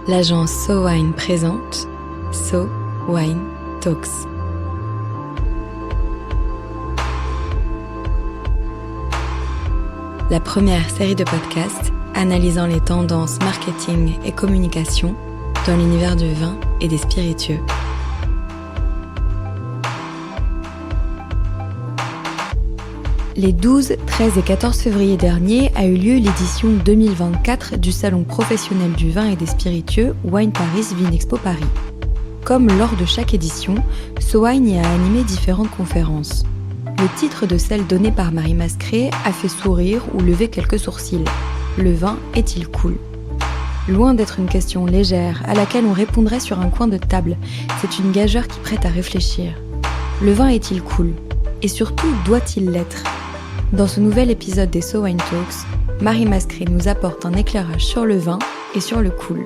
l'agence So Wine présente So Wine Talks. La première série de podcasts analysant les tendances marketing et communication dans l'univers du vin et des spiritueux. Les 12, 13 et 14 février dernier a eu lieu l'édition 2024 du salon professionnel du vin et des spiritueux Wine Paris Vinexpo Paris. Comme lors de chaque édition, So Wine y a animé différentes conférences. Le titre de celle donnée par Marie Mascret a fait sourire ou lever quelques sourcils. Le vin est-il cool ? Loin d'être une question légère à laquelle on répondrait sur un coin de table, c'est une gageure qui prête à réfléchir. Le vin est-il cool ? Et surtout, doit-il l'être ? Dans ce nouvel épisode des So Wine Talks, Marie Mascret nous apporte un éclairage sur le vin et sur le cool.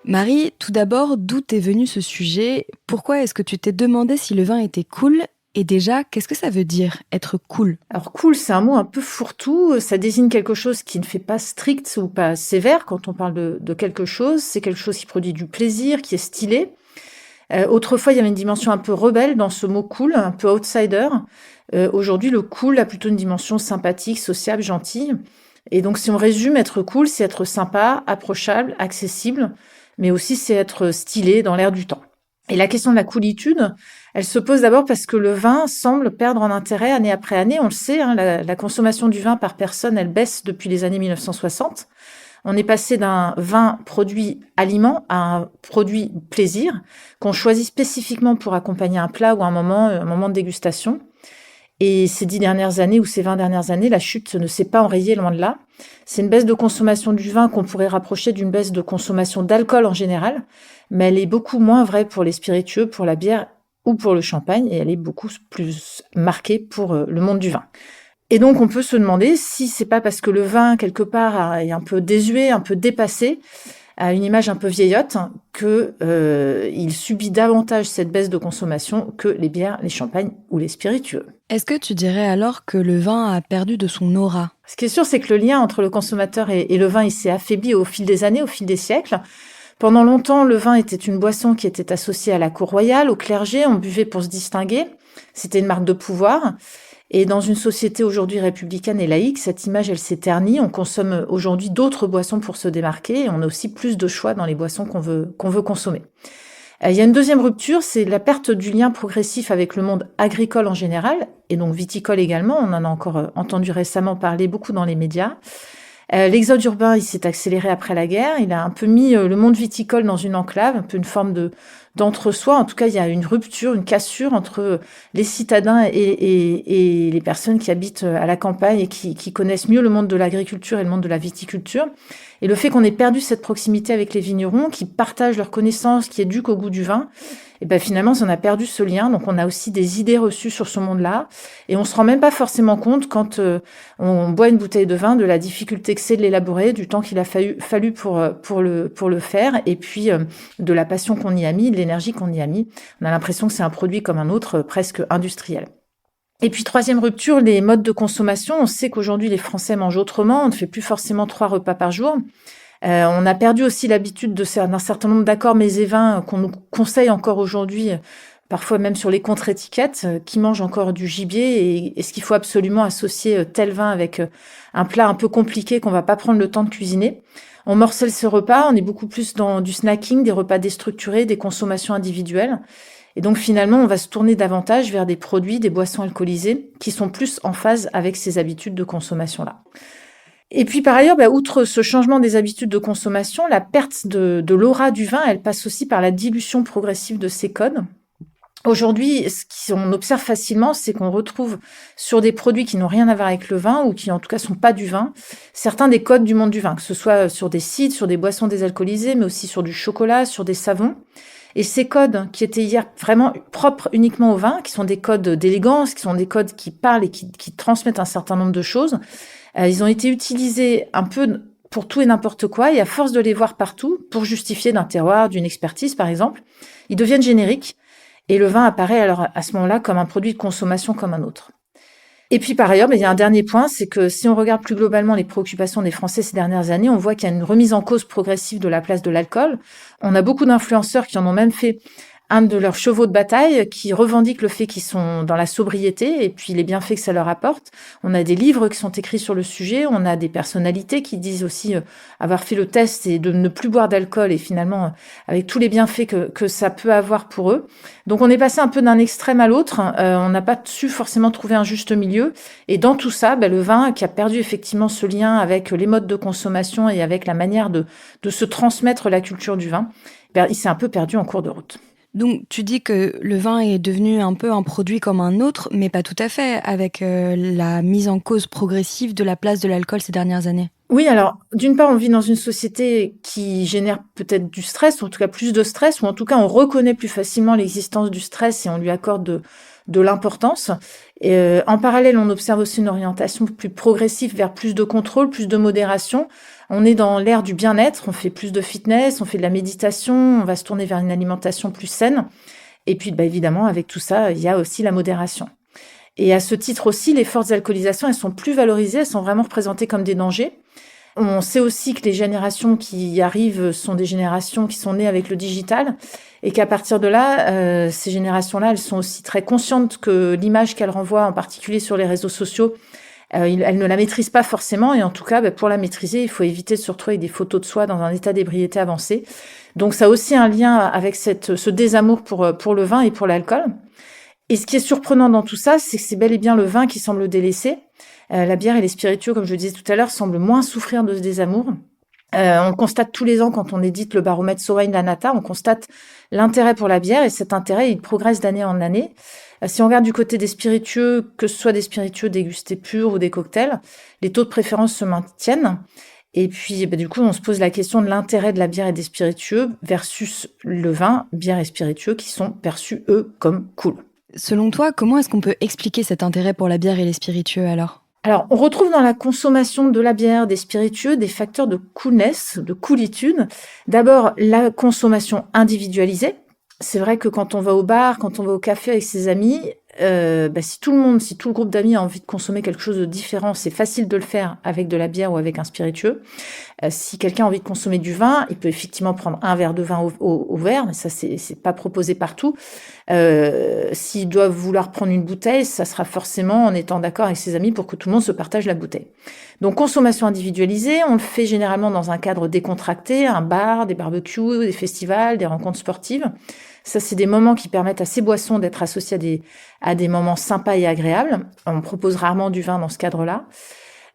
Marie, tout d'abord, d'où t'est venu ce sujet ? Pourquoi est-ce que tu t'es demandé si le vin était cool ? Et déjà, qu'est-ce que ça veut dire, être cool ? Alors cool, c'est un mot un peu fourre-tout, ça désigne quelque chose qui ne fait pas strict ou pas sévère quand on parle de quelque chose, c'est quelque chose qui produit du plaisir, qui est stylé. Autrefois, il y avait une dimension un peu rebelle dans ce mot cool, un peu outsider. Aujourd'hui, le cool a plutôt une dimension sympathique, sociable, gentille. Et donc, si on résume, être cool, c'est être sympa, approchable, accessible, mais aussi c'est être stylé dans l'air du temps. Et la question de la coolitude, elle se pose d'abord parce que le vin semble perdre en intérêt année après année. On le sait, la consommation du vin par personne, elle baisse depuis les années 1960. On est passé d'un vin produit aliment à un produit plaisir qu'on choisit spécifiquement pour accompagner un plat ou un moment de dégustation. Et ces 10 dernières années ou ces 20 dernières années, la chute ne s'est pas enrayée, loin de là. C'est une baisse de consommation du vin qu'on pourrait rapprocher d'une baisse de consommation d'alcool en général, mais elle est beaucoup moins vraie pour les spiritueux, pour la bière ou pour le champagne, et elle est beaucoup plus marquée pour le monde du vin. Et donc, on peut se demander si c'est pas parce que le vin, quelque part, est un peu désuet, un peu dépassé, a une image un peu vieillotte, que il subit davantage cette baisse de consommation que les bières, les champagnes ou les spiritueux. Est-ce que tu dirais alors que le vin a perdu de son aura ? Ce qui est sûr, c'est que le lien entre le consommateur et le vin, il s'est affaibli au fil des années, au fil des siècles. Pendant longtemps, le vin était une boisson qui était associée à la cour royale, au clergé, on buvait pour se distinguer. C'était une marque de pouvoir. Et dans une société aujourd'hui républicaine et laïque, cette image, elle s'est ternie. On consomme aujourd'hui d'autres boissons pour se démarquer et on a aussi plus de choix dans les boissons qu'on veut consommer. Il y a une deuxième rupture, c'est la perte du lien progressif avec le monde agricole en général, et donc viticole également. On en a encore entendu récemment parler beaucoup dans les médias. L'exode urbain, il s'est accéléré après la guerre. Il a un peu mis le monde viticole dans une enclave, un peu une forme d'entre-soi. En tout cas, il y a une rupture, une cassure entre les citadins et les personnes qui habitent à la campagne et qui connaissent mieux le monde de l'agriculture et le monde de la viticulture. Et le fait qu'on ait perdu cette proximité avec les vignerons, qui partagent leurs connaissances, qui éduquent au goût du vin, et ben finalement, on a perdu ce lien. Donc, on a aussi des idées reçues sur ce monde-là. Et on se rend même pas forcément compte quand on boit une bouteille de vin de la difficulté que c'est de l'élaborer, du temps qu'il a fallu pour le faire, et puis de la passion qu'on y a mis, de l'énergie qu'on y a mis. On a l'impression que c'est un produit comme un autre, presque industriel. Et puis, troisième rupture, les modes de consommation. On sait qu'aujourd'hui, les Français mangent autrement. On ne fait plus forcément 3 repas par jour. On a perdu aussi l'habitude d'un certain nombre d'accords mets et vins qu'on nous conseille encore aujourd'hui, parfois même sur les contre-étiquettes, qui mangent encore du gibier et est-ce qu'il faut absolument associer tel vin avec un plat un peu compliqué qu'on va pas prendre le temps de cuisiner. On morcelle ce repas, on est beaucoup plus dans du snacking, des repas déstructurés, des consommations individuelles. Et donc finalement, on va se tourner davantage vers des produits, des boissons alcoolisées qui sont plus en phase avec ces habitudes de consommation-là. Et puis par ailleurs, outre ce changement des habitudes de consommation, la perte de l'aura du vin, elle passe aussi par la dilution progressive de ces codes. Aujourd'hui, ce qu'on observe facilement, c'est qu'on retrouve sur des produits qui n'ont rien à voir avec le vin ou qui en tout cas sont pas du vin, certains des codes du monde du vin, que ce soit sur des sites, sur des boissons désalcoolisées, mais aussi sur du chocolat, sur des savons. Et ces codes qui étaient hier vraiment propres uniquement au vin, qui sont des codes d'élégance, qui sont des codes qui parlent et qui transmettent un certain nombre de choses, ils ont été utilisés un peu pour tout et n'importe quoi, et à force de les voir partout, pour justifier d'un terroir, d'une expertise par exemple, ils deviennent génériques, et le vin apparaît alors à ce moment-là comme un produit de consommation comme un autre. Et puis par ailleurs, il y a un dernier point, c'est que si on regarde plus globalement les préoccupations des Français ces dernières années, on voit qu'il y a une remise en cause progressive de la place de l'alcool. On a beaucoup d'influenceurs qui en ont même fait un de leurs chevaux de bataille, qui revendiquent le fait qu'ils sont dans la sobriété et puis les bienfaits que ça leur apporte. On a des livres qui sont écrits sur le sujet, on a des personnalités qui disent aussi avoir fait le test et de ne plus boire d'alcool et finalement avec tous les bienfaits que ça peut avoir pour eux. Donc on est passé un peu d'un extrême à l'autre, on n'a pas su forcément trouver un juste milieu et dans tout ça, le vin qui a perdu effectivement ce lien avec les modes de consommation et avec la manière de se transmettre la culture du vin, il s'est un peu perdu en cours de route. Donc tu dis que le vin est devenu un peu un produit comme un autre, mais pas tout à fait, avec la mise en cause progressive de la place de l'alcool ces dernières années. Oui, alors d'une part, on vit dans une société qui génère peut-être du stress, ou en tout cas plus de stress, ou en tout cas on reconnaît plus facilement l'existence du stress et on lui accorde de l'importance. Et, en parallèle, on observe aussi une orientation plus progressive vers plus de contrôle, plus de modération. On est dans l'ère du bien-être, on fait plus de fitness, on fait de la méditation, on va se tourner vers une alimentation plus saine. Et puis, évidemment, avec tout ça, il y a aussi la modération. Et à ce titre aussi, les fortes alcoolisations, elles sont plus valorisées, elles sont vraiment représentées comme des dangers. On sait aussi que les générations qui arrivent sont des générations qui sont nées avec le digital et qu'à partir de là, ces générations-là, elles sont aussi très conscientes que l'image qu'elles renvoient, en particulier sur les réseaux sociaux, elles ne la maîtrisent pas forcément et en tout cas, pour la maîtriser, il faut éviter de se retrouver avec des photos de soi dans un état d'ébriété avancé. Donc ça a aussi un lien avec ce désamour pour le vin et pour l'alcool. Et ce qui est surprenant dans tout ça, c'est que c'est bel et bien le vin qui semble délaissé. La bière et les spiritueux, comme je le disais tout à l'heure, semblent moins souffrir de ce désamour. On le constate tous les ans quand on édite le baromètre SoWine Lanata, on constate l'intérêt pour la bière et cet intérêt, il progresse d'année en année. Si on regarde du côté des spiritueux, que ce soit des spiritueux dégustés purs ou des cocktails, les taux de préférence se maintiennent. Et puis, du coup, on se pose la question de l'intérêt de la bière et des spiritueux versus le vin, bière et spiritueux, qui sont perçus, eux, comme cool. Selon toi, comment est-ce qu'on peut expliquer cet intérêt pour la bière et les spiritueux alors ? Alors, on retrouve dans la consommation de la bière, des spiritueux, des facteurs de coolness, de coolitude. D'abord, la consommation individualisée. C'est vrai que quand on va au bar, quand on va au café avec ses amis, si tout le groupe d'amis a envie de consommer quelque chose de différent, c'est facile de le faire avec de la bière ou avec un spiritueux. Si quelqu'un a envie de consommer du vin, il peut effectivement prendre un verre de vin au verre, mais ça c'est pas proposé partout. S'il doit vouloir prendre une bouteille, ça sera forcément en étant d'accord avec ses amis pour que tout le monde se partage la bouteille. Donc consommation individualisée, on le fait généralement dans un cadre décontracté, un bar, des barbecues, des festivals, des rencontres sportives. Ça, c'est des moments qui permettent à ces boissons d'être associées à des moments sympas et agréables. On propose rarement du vin dans ce cadre-là.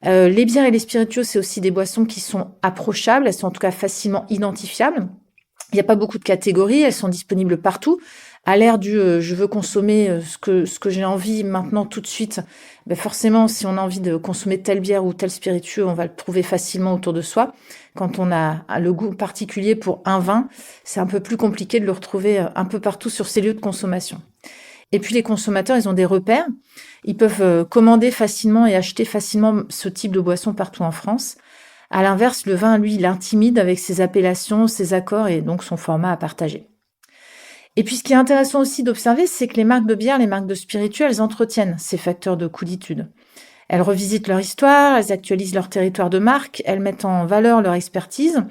Les bières et les spiritueux, c'est aussi des boissons qui sont approchables, elles sont en tout cas facilement identifiables. Il n'y a pas beaucoup de catégories, elles sont disponibles partout. À l'ère du je veux consommer ce que j'ai envie maintenant tout de suite, forcément, si on a envie de consommer telle bière ou tel spiritueux, on va le trouver facilement autour de soi. Quand on a le goût particulier pour un vin, c'est un peu plus compliqué de le retrouver un peu partout sur ces lieux de consommation. Et puis les consommateurs, ils ont des repères. Ils peuvent commander facilement et acheter facilement ce type de boisson partout en France. À l'inverse, le vin, lui, il intimide avec ses appellations, ses accords et donc son format à partager. Et puis, ce qui est intéressant aussi d'observer, c'est que les marques de bière, les marques de spiritueux, elles entretiennent ces facteurs de coolitude. Elles revisitent leur histoire, elles actualisent leur territoire de marque, elles mettent en valeur leur expertise,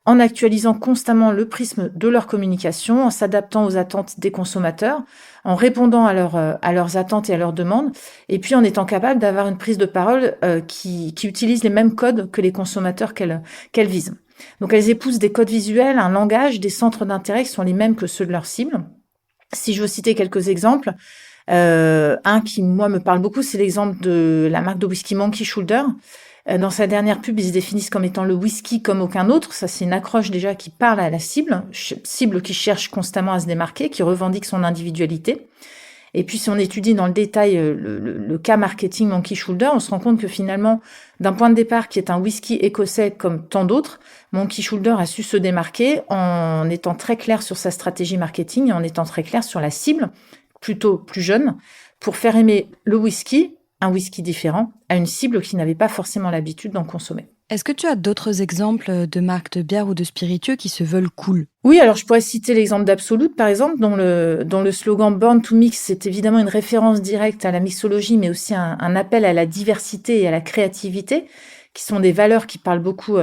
en actualisant constamment le prisme de leur communication, en s'adaptant aux attentes des consommateurs, en répondant à leurs attentes et à leurs demandes, et puis en étant capable d'avoir une prise de parole qui utilise les mêmes codes que les consommateurs qu'elles visent. Donc elles épousent des codes visuels, un langage, des centres d'intérêt qui sont les mêmes que ceux de leur cible. Si je veux citer quelques exemples, un qui, moi, me parle beaucoup, c'est l'exemple de la marque de whisky Monkey Shoulder. Dans sa dernière pub, ils se définissent comme étant le whisky comme aucun autre. Ça, c'est une accroche déjà qui parle à la cible qui cherche constamment à se démarquer, qui revendique son individualité. Et puis, si on étudie dans le détail le cas marketing Monkey Shoulder, on se rend compte que finalement, d'un point de départ qui est un whisky écossais comme tant d'autres, Monkey Shoulder a su se démarquer en étant très clair sur sa stratégie marketing et en étant très clair sur la cible, plutôt plus jeune, pour faire aimer le whisky, un whisky différent, à une cible qui n'avait pas forcément l'habitude d'en consommer. Est-ce que tu as d'autres exemples de marques de bière ou de spiritueux qui se veulent cool? Oui, alors je pourrais citer l'exemple d'Absolute, par exemple, dont le slogan Born to Mix, c'est évidemment une référence directe à la mixologie, mais aussi un appel à la diversité et à la créativité, qui sont des valeurs qui parlent beaucoup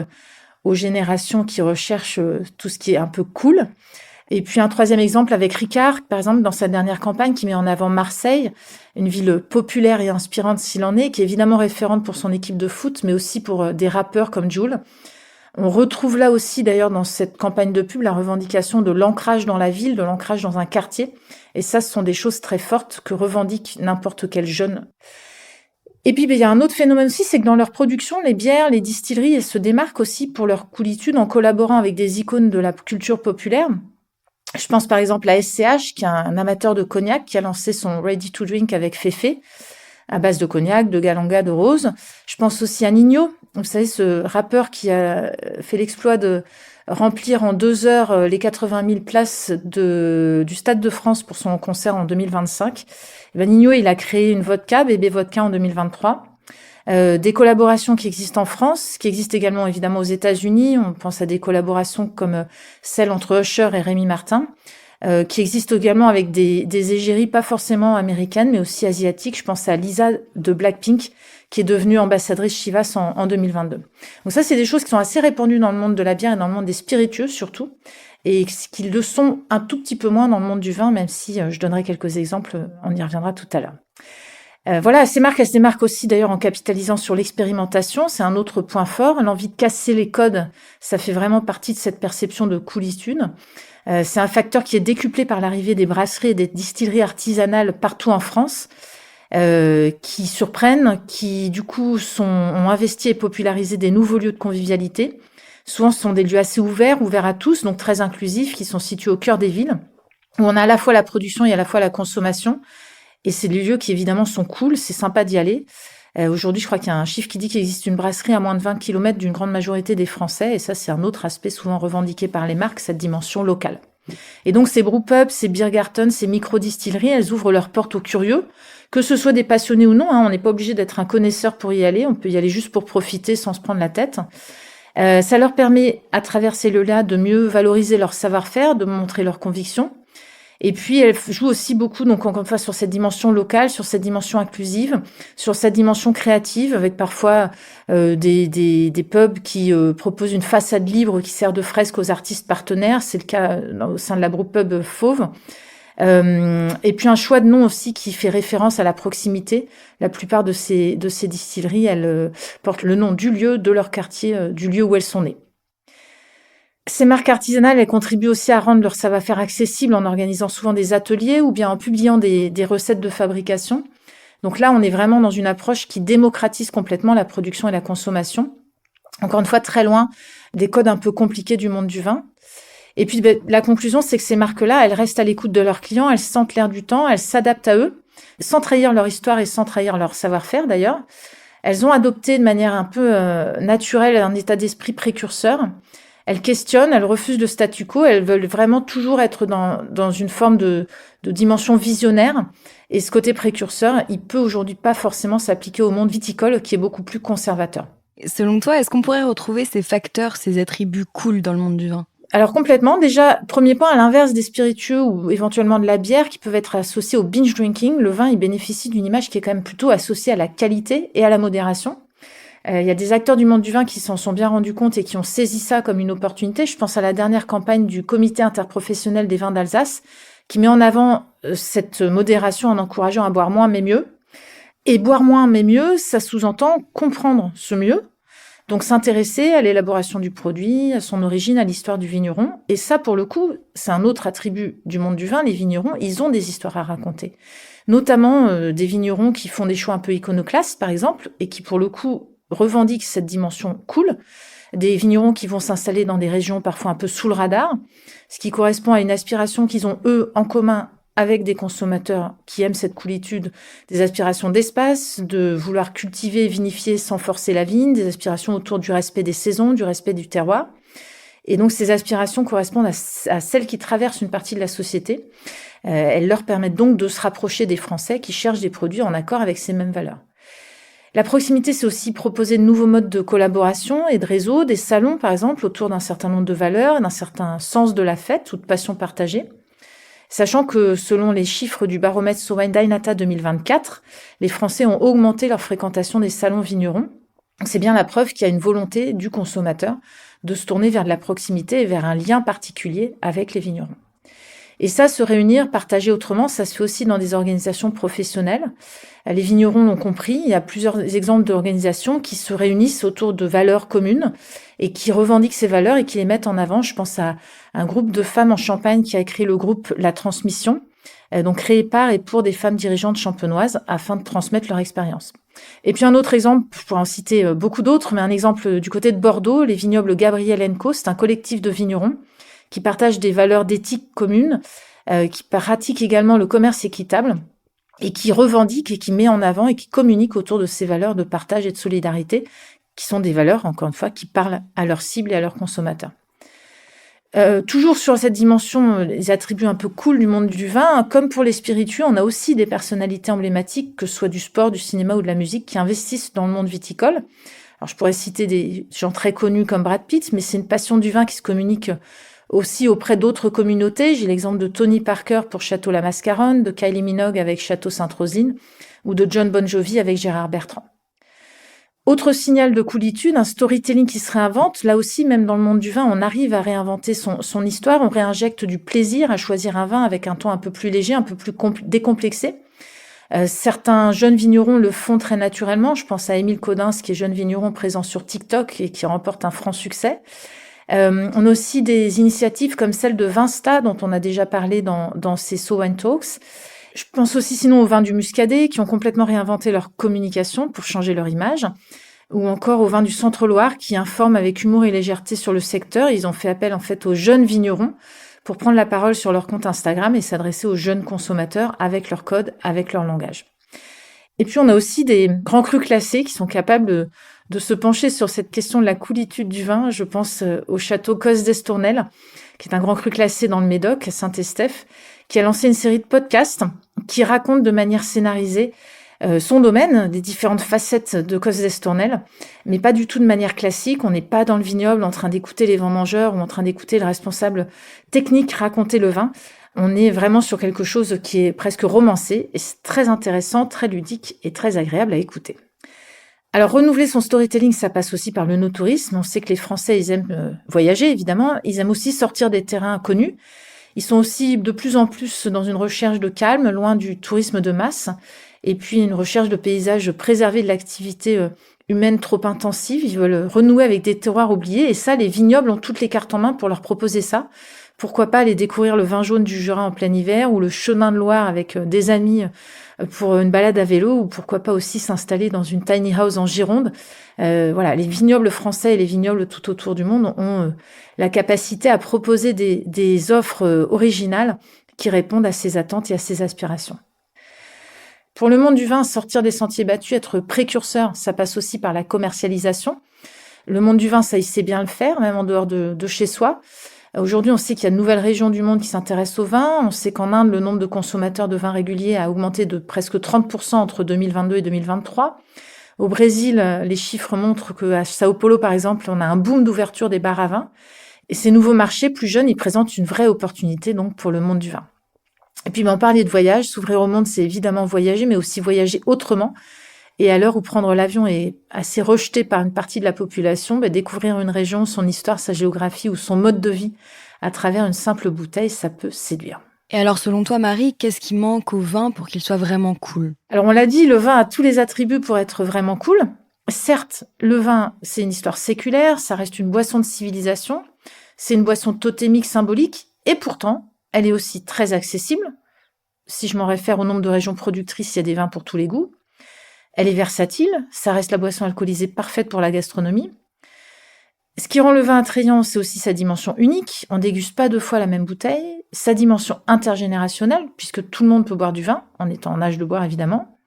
aux générations qui recherchent tout ce qui est un peu cool. Et puis un troisième exemple avec Ricard, par exemple, dans sa dernière campagne, qui met en avant Marseille, une ville populaire et inspirante s'il en est, qui est évidemment référente pour son équipe de foot, mais aussi pour des rappeurs comme Jul. On retrouve là aussi, d'ailleurs, dans cette campagne de pub, la revendication de l'ancrage dans la ville, de l'ancrage dans un quartier. Et ça, ce sont des choses très fortes que revendique n'importe quel jeune. Et puis, il y a un autre phénomène aussi, c'est que dans leur production, les bières, les distilleries, elles se démarquent aussi pour leur coolitude en collaborant avec des icônes de la culture populaire. Je pense par exemple à SCH, qui est un amateur de cognac, qui a lancé son Ready to Drink avec Féfé, à base de cognac, de galanga, de rose. Je pense aussi à Nino, vous savez, ce rappeur qui a fait l'exploit de remplir en 2 heures les 80 000 places du Stade de France pour son concert en 2025. Et ben Nino, il a créé une vodka, Bébé Vodka, en 2023. Des collaborations qui existent en France, qui existent également évidemment aux États-Unis. On pense à des collaborations comme celle entre Usher et Rémi Martin, qui existent également avec des égéries pas forcément américaines, mais aussi asiatiques. Je pense à Lisa de Blackpink, qui est devenue ambassadrice Chivas en 2022. Donc ça, c'est des choses qui sont assez répandues dans le monde de la bière et dans le monde des spiritueux surtout, et qui le sont un tout petit peu moins dans le monde du vin, même si je donnerai quelques exemples, on y reviendra tout à l'heure. Voilà, ces marques, elles se démarquent aussi d'ailleurs en capitalisant sur l'expérimentation. C'est un autre point fort. L'envie de casser les codes, ça fait vraiment partie de cette perception de coolitude. C'est un facteur qui est décuplé par l'arrivée des brasseries et des distilleries artisanales partout en France, qui surprennent, qui du coup ont investi et popularisé des nouveaux lieux de convivialité. Souvent, ce sont des lieux assez ouverts à tous, donc très inclusifs, qui sont situés au cœur des villes, où on a à la fois la production et à la fois la consommation. Et c'est des lieux qui, évidemment, sont cool, c'est sympa d'y aller. Aujourd'hui, je crois qu'il y a un chiffre qui dit qu'il existe une brasserie à moins de 20 km d'une grande majorité des Français. Et ça, c'est un autre aspect souvent revendiqué par les marques, cette dimension locale. Et donc, ces brewpubs, ces beergartens, ces micro-distilleries, elles ouvrent leurs portes aux curieux, que ce soit des passionnés ou non. On n'est pas obligé d'être un connaisseur pour y aller. On peut y aller juste pour profiter sans se prendre la tête. Ça leur permet, à travers ces lieux-là, de mieux valoriser leur savoir-faire, de montrer leurs convictions. Et puis, elle joue aussi beaucoup, donc encore une fois, sur cette dimension locale, sur cette dimension inclusive, sur cette dimension créative, avec parfois des pubs qui proposent une façade libre qui sert de fresque aux artistes partenaires. C'est le cas au sein de la brewpub Fauve. Et puis un choix de nom aussi qui fait référence à la proximité. La plupart de ces distilleries, elles portent le nom du lieu, de leur quartier, du lieu où elles sont nées. Ces marques artisanales, elles contribuent aussi à rendre leur savoir-faire accessible en organisant souvent des ateliers ou bien en publiant des recettes de fabrication. Donc là, on est vraiment dans une approche qui démocratise complètement la production et la consommation. Encore une fois, très loin des codes un peu compliqués du monde du vin. Et puis, la conclusion, c'est que ces marques-là, elles restent à l'écoute de leurs clients, elles sentent l'air du temps, elles s'adaptent à eux, sans trahir leur histoire et sans trahir leur savoir-faire d'ailleurs. Elles ont adopté de manière un peu naturelle un état d'esprit précurseur. Elles questionnent, elles refusent le statu quo, elles veulent vraiment toujours être dans une forme de dimension visionnaire. Et ce côté précurseur, il peut aujourd'hui pas forcément s'appliquer au monde viticole qui est beaucoup plus conservateur. Selon toi, est-ce qu'on pourrait retrouver ces facteurs, ces attributs cool dans le monde du vin ? Alors complètement. Déjà, premier point, à l'inverse des spiritueux ou éventuellement de la bière qui peuvent être associés au binge drinking, le vin, il bénéficie d'une image qui est quand même plutôt associée à la qualité et à la modération. Il y a des acteurs du monde du vin qui s'en sont bien rendus compte et qui ont saisi ça comme une opportunité. Je pense à la dernière campagne du Comité interprofessionnel des vins d'Alsace qui met en avant cette modération en encourageant à boire moins mais mieux. Et boire moins mais mieux, ça sous-entend comprendre ce mieux. Donc s'intéresser à l'élaboration du produit, à son origine, à l'histoire du vigneron. Et ça, pour le coup, c'est un autre attribut du monde du vin. Les vignerons, ils ont des histoires à raconter. Notamment des vignerons qui font des choix un peu iconoclastes, par exemple, et qui, pour le coup, revendiquent cette dimension cool, des vignerons qui vont s'installer dans des régions parfois un peu sous le radar, ce qui correspond à une aspiration qu'ils ont, eux, en commun avec des consommateurs qui aiment cette coolitude, des aspirations d'espace, de vouloir cultiver et vinifier sans forcer la vigne, des aspirations autour du respect des saisons, du respect du terroir. Et donc ces aspirations correspondent à celles qui traversent une partie de la société. Elles leur permettent donc de se rapprocher des Français qui cherchent des produits en accord avec ces mêmes valeurs. La proximité, c'est aussi proposer de nouveaux modes de collaboration et de réseau, des salons par exemple, autour d'un certain nombre de valeurs, d'un certain sens de la fête ou de passion partagée. Sachant que selon les chiffres du baromètre Sowine Dynata 2024, les Français ont augmenté leur fréquentation des salons vignerons. C'est bien la preuve qu'il y a une volonté du consommateur de se tourner vers de la proximité et vers un lien particulier avec les vignerons. Et ça, se réunir, partager autrement, ça se fait aussi dans des organisations professionnelles. Les vignerons l'ont compris, il y a plusieurs exemples d'organisations qui se réunissent autour de valeurs communes et qui revendiquent ces valeurs et qui les mettent en avant. Je pense à un groupe de femmes en Champagne qui a créé le groupe La Transmission, donc créé par et pour des femmes dirigeantes champenoises afin de transmettre leur expérience. Et puis un autre exemple, je pourrais en citer beaucoup d'autres, mais un exemple du côté de Bordeaux, les vignobles Gabriel & Co, c'est un collectif de vignerons qui partagent des valeurs d'éthique communes, qui pratiquent également le commerce équitable et qui revendiquent et qui met en avant et qui communiquent autour de ces valeurs de partage et de solidarité, qui sont des valeurs, encore une fois, qui parlent à leurs cibles et à leurs consommateurs. Toujours sur cette dimension, les attributs un peu cool du monde du vin, comme pour les spiritueux, on a aussi des personnalités emblématiques, que ce soit du sport, du cinéma ou de la musique, qui investissent dans le monde viticole. Alors je pourrais citer des gens très connus comme Brad Pitt, mais c'est une passion du vin qui se communique aussi auprès d'autres communautés. J'ai l'exemple de Tony Parker pour Château La Mascaronne, de Kylie Minogue avec Château Sainte-Rosine, ou de John Bon Jovi avec Gérard Bertrand. Autre signal de coolitude, un storytelling qui se réinvente. Là aussi, même dans le monde du vin, on arrive à réinventer son histoire. On réinjecte du plaisir à choisir un vin avec un ton un peu plus léger, un peu plus décomplexé. Certains jeunes vignerons le font très naturellement. Je pense à Émile Codins, qui est jeune vigneron présent sur TikTok et qui remporte un franc succès. On a aussi des initiatives comme celle de Vinsta, dont on a déjà parlé dans ces So Wine Talks. Je pense aussi sinon aux vins du Muscadet, qui ont complètement réinventé leur communication pour changer leur image, ou encore aux vins du Centre-Loire, qui informent avec humour et légèreté sur le secteur. Ils ont fait appel en fait aux jeunes vignerons pour prendre la parole sur leur compte Instagram et s'adresser aux jeunes consommateurs avec leur code, avec leur langage. Et puis on a aussi des grands crus classés qui sont capables de se pencher sur cette question de la coolitude du vin. Je pense au château Cos d'Estournel, qui est un grand cru classé dans le Médoc, à Saint-Estèphe, qui a lancé une série de podcasts qui racontent de manière scénarisée son domaine, des différentes facettes de Cos d'Estournel, mais pas du tout de manière classique. On n'est pas dans le vignoble en train d'écouter les vendangeurs ou en train d'écouter le responsable technique raconter le vin. On est vraiment sur quelque chose qui est presque romancé et c'est très intéressant, très ludique et très agréable à écouter. Alors, renouveler son storytelling, ça passe aussi par le no-tourisme. On sait que les Français, ils aiment voyager, évidemment. Ils aiment aussi sortir des terrains inconnus. Ils sont aussi de plus en plus dans une recherche de calme, loin du tourisme de masse. Et puis, une recherche de paysages préservés de l'activité humaine trop intensive. Ils veulent renouer avec des terroirs oubliés. Et ça, les vignobles ont toutes les cartes en main pour leur proposer ça. Pourquoi pas aller découvrir le vin jaune du Jura en plein hiver ou le chemin de Loire avec des amis pour une balade à vélo, ou pourquoi pas aussi s'installer dans une tiny house en Gironde. Voilà, les vignobles français et les vignobles tout autour du monde ont la capacité à proposer des offres originales qui répondent à ces attentes et à ces aspirations. Pour le monde du vin, sortir des sentiers battus, être précurseur, ça passe aussi par la commercialisation. Le monde du vin, ça, il sait bien le faire, même en dehors de chez soi. Aujourd'hui, on sait qu'il y a de nouvelles régions du monde qui s'intéressent au vin. On sait qu'en Inde, le nombre de consommateurs de vin réguliers a augmenté de presque 30% entre 2022 et 2023. Au Brésil, les chiffres montrent qu'à Sao Paulo, par exemple, on a un boom d'ouverture des bars à vin. Et ces nouveaux marchés plus jeunes, ils présentent une vraie opportunité donc pour le monde du vin. Et puis, on parlait de voyage. S'ouvrir au monde, c'est évidemment voyager, mais aussi voyager autrement. Et à l'heure où prendre l'avion est assez rejeté par une partie de la population, découvrir une région, son histoire, sa géographie ou son mode de vie à travers une simple bouteille, ça peut séduire. Et alors, selon toi, Marie, qu'est-ce qui manque au vin pour qu'il soit vraiment cool ? Alors, on l'a dit, le vin a tous les attributs pour être vraiment cool. Certes, le vin, c'est une histoire séculaire, ça reste une boisson de civilisation, c'est une boisson totémique, symbolique, et pourtant, elle est aussi très accessible. Si je m'en réfère au nombre de régions productrices, il y a des vins pour tous les goûts. Elle est versatile, ça reste la boisson alcoolisée parfaite pour la gastronomie. Ce qui rend le vin attrayant, c'est aussi sa dimension unique. On déguste pas 2 fois la même bouteille. Sa dimension intergénérationnelle, puisque tout le monde peut boire du vin, en étant en âge de boire évidemment.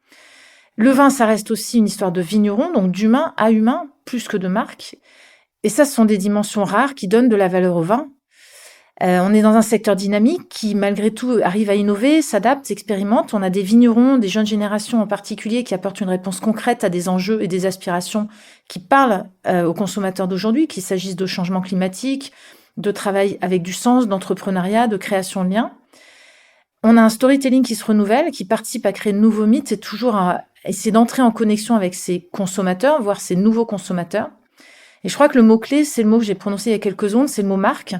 Le vin, ça reste aussi une histoire de vigneron, donc d'humain à humain, plus que de marque. Et ça, ce sont des dimensions rares qui donnent de la valeur au vin. On est dans un secteur dynamique qui, malgré tout, arrive à innover, s'adapte, expérimente. On a des vignerons, des jeunes générations en particulier, qui apportent une réponse concrète à des enjeux et des aspirations qui parlent aux consommateurs d'aujourd'hui, qu'il s'agisse de changement climatique, de travail avec du sens, d'entrepreneuriat, de création de liens. On a un storytelling qui se renouvelle, qui participe à créer de nouveaux mythes et toujours à essayer d'entrer en connexion avec ses consommateurs, voire ses nouveaux consommateurs. Et je crois que le mot-clé, c'est le mot que j'ai prononcé il y a quelques secondes, c'est le mot marque.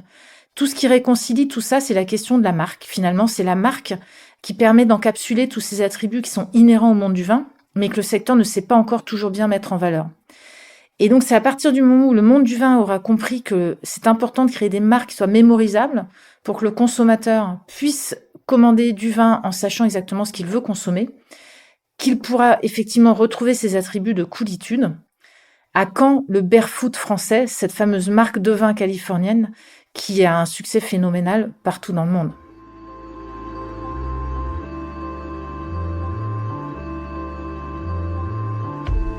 Tout ce qui réconcilie tout ça, c'est la question de la marque. Finalement, c'est la marque qui permet d'encapsuler tous ces attributs qui sont inhérents au monde du vin, mais que le secteur ne sait pas encore toujours bien mettre en valeur. Et donc, c'est à partir du moment où le monde du vin aura compris que c'est important de créer des marques qui soient mémorisables pour que le consommateur puisse commander du vin en sachant exactement ce qu'il veut consommer, qu'il pourra effectivement retrouver ses attributs de coolitude. À quand le Barefoot français, cette fameuse marque de vin californienne qui a un succès phénoménal partout dans le monde?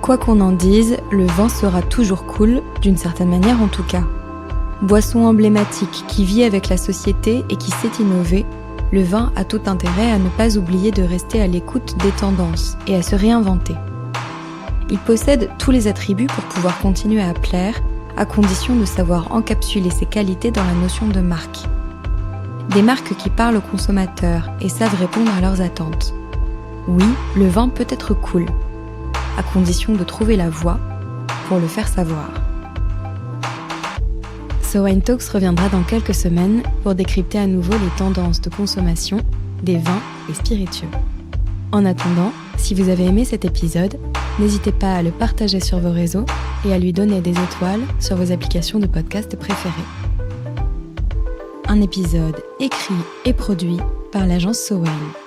Quoi qu'on en dise, le vin sera toujours cool, d'une certaine manière en tout cas. Boisson emblématique qui vit avec la société et qui sait innover, le vin a tout intérêt à ne pas oublier de rester à l'écoute des tendances et à se réinventer. Il possède tous les attributs pour pouvoir continuer à plaire, à condition de savoir encapsuler ses qualités dans la notion de marque. Des marques qui parlent aux consommateurs et savent répondre à leurs attentes. Oui, le vin peut être cool, à condition de trouver la voie pour le faire savoir. So Wine Talks reviendra dans quelques semaines pour décrypter à nouveau les tendances de consommation des vins et spiritueux. En attendant, si vous avez aimé cet épisode, n'hésitez pas à le partager sur vos réseaux et à lui donner des étoiles sur vos applications de podcast préférées. Un épisode écrit et produit par l'agence So Wine.